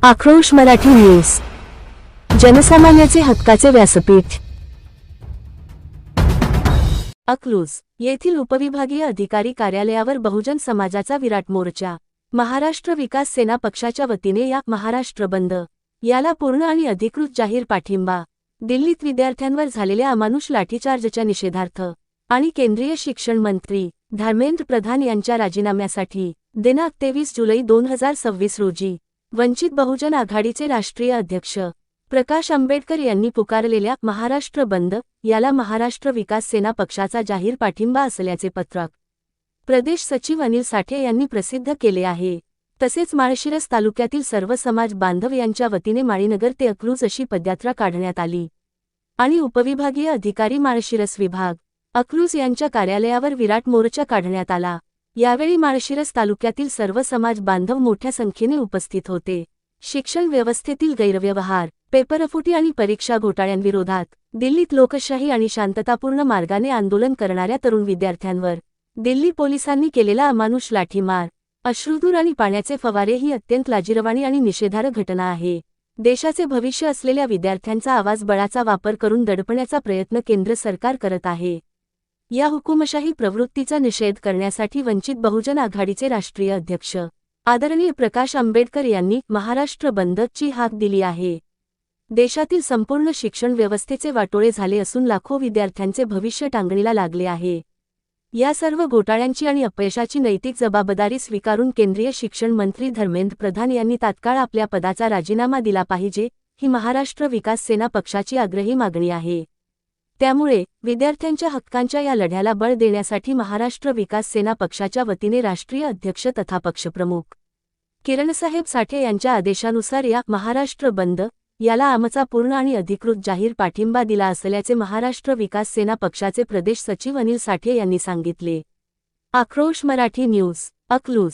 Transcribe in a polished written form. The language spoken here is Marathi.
आक्रोश मराठी न्यूज, जनसामान्याचे हक्काचे व्यासपीठ. अकलूज येथील उपविभागीय अधिकारी कार्यालयावर बहुजन समाजाचा विराट मोर्चा. महाराष्ट्र विकास सेना पक्षाच्या वतीने या महाराष्ट्र बंद याला पूर्ण आणि अधिकृत जाहीर पाठिंबा. दिल्लीत विद्यार्थ्यांवर झालेल्या अमानुष लाठीचार्जच्या निषेधार्थ आणि केंद्रीय शिक्षण मंत्री धर्मेंद्र प्रधान यांच्या राजीनाम्यासाठी दिनांक 23 जुलै 2026 रोजी वंचित बहुजन आघाडीचे राष्ट्रीय अध्यक्ष प्रकाश आंबेडकर यांनी पुकारलेल्या महाराष्ट्र बंद याला महाराष्ट्र विकास सेना पक्षाचा जाहीर पाठिंबा असल्याचे पत्रक प्रदेश सचिव अनिल साठे यांनी प्रसिद्ध केले आहे. तसेच माळशिरस तालुक्यातील सर्व समाज बांधव यांच्या वतीने माळीनगर ते अकलूज अशी पदयात्रा काढण्यात आली आणि उपविभागीय अधिकारी माळशिरस विभाग अकलूज यांच्या कार्यालयावर विराट मोर्चा काढण्यात आला. यावेळी माळशिरस तालुक्यातील सर्व समाज बांधव मोठ्या संख्येने उपस्थित होते. शिक्षण व्यवस्थेतील गैरव्यवहार, पेपरफुटी आणि परीक्षा घोटाळ्यांविरोधात दिल्लीत लोकशाही आणि शांततापूर्ण मार्गाने आंदोलन करणाऱ्या तरुण विद्यार्थ्यांवर दिल्ली पोलिसांनी केलेला अमानुष लाठीमार, अश्रुधूर आणि पाण्याचे फवारे ही अत्यंत लाजिरवाणी आणि निषेधार्ह घटना आहे. देशाचे भविष्य असलेल्या विद्यार्थ्यांचा आवाज बळाचा वापर करून दडपण्याचा प्रयत्न केंद्र सरकार करत आहे. या हुकुमशाही प्रवृत्तीचा निषेध करण्यासाठी वंचित बहुजन आघाडीचे राष्ट्रीय अध्यक्ष आदरणीय प्रकाश आंबेडकर यांनी महाराष्ट्र बंदची हाक दिली आहे. देशातील संपूर्ण शिक्षण व्यवस्थेचे वाटोळे झाले असून लाखो विद्यार्थ्यांचे भविष्य टांगणीला लागले आहे. या सर्व घोटाळ्यांची आणि अपयशाची नैतिक जबाबदारी स्वीकारून केंद्रीय शिक्षण मंत्री धर्मेंद्र प्रधान यांनी तात्काळ आपल्या पदाचा राजीनामा दिला पाहिजे, ही महाराष्ट्र विकास सेना पक्षाची आग्रही मागणी आहे. त्यामुळे विद्यार्थ्यांच्या हक्कांच्या या लढ्याला बळ देण्यासाठी महाराष्ट्र विकास सेना पक्षाच्या वतीने राष्ट्रीय अध्यक्ष तथा पक्षप्रमुख किरणसाहेब साठे यांच्या आदेशानुसार या महाराष्ट्र बंद याला आमचा पूर्ण आणि अधिकृत जाहीर पाठिंबा दिला असल्याचे महाराष्ट्र विकास सेना पक्षाचे प्रदेश सचिव अनिल साठे यांनी सांगितले. आक्रोश मराठी न्यूज, अकलूज.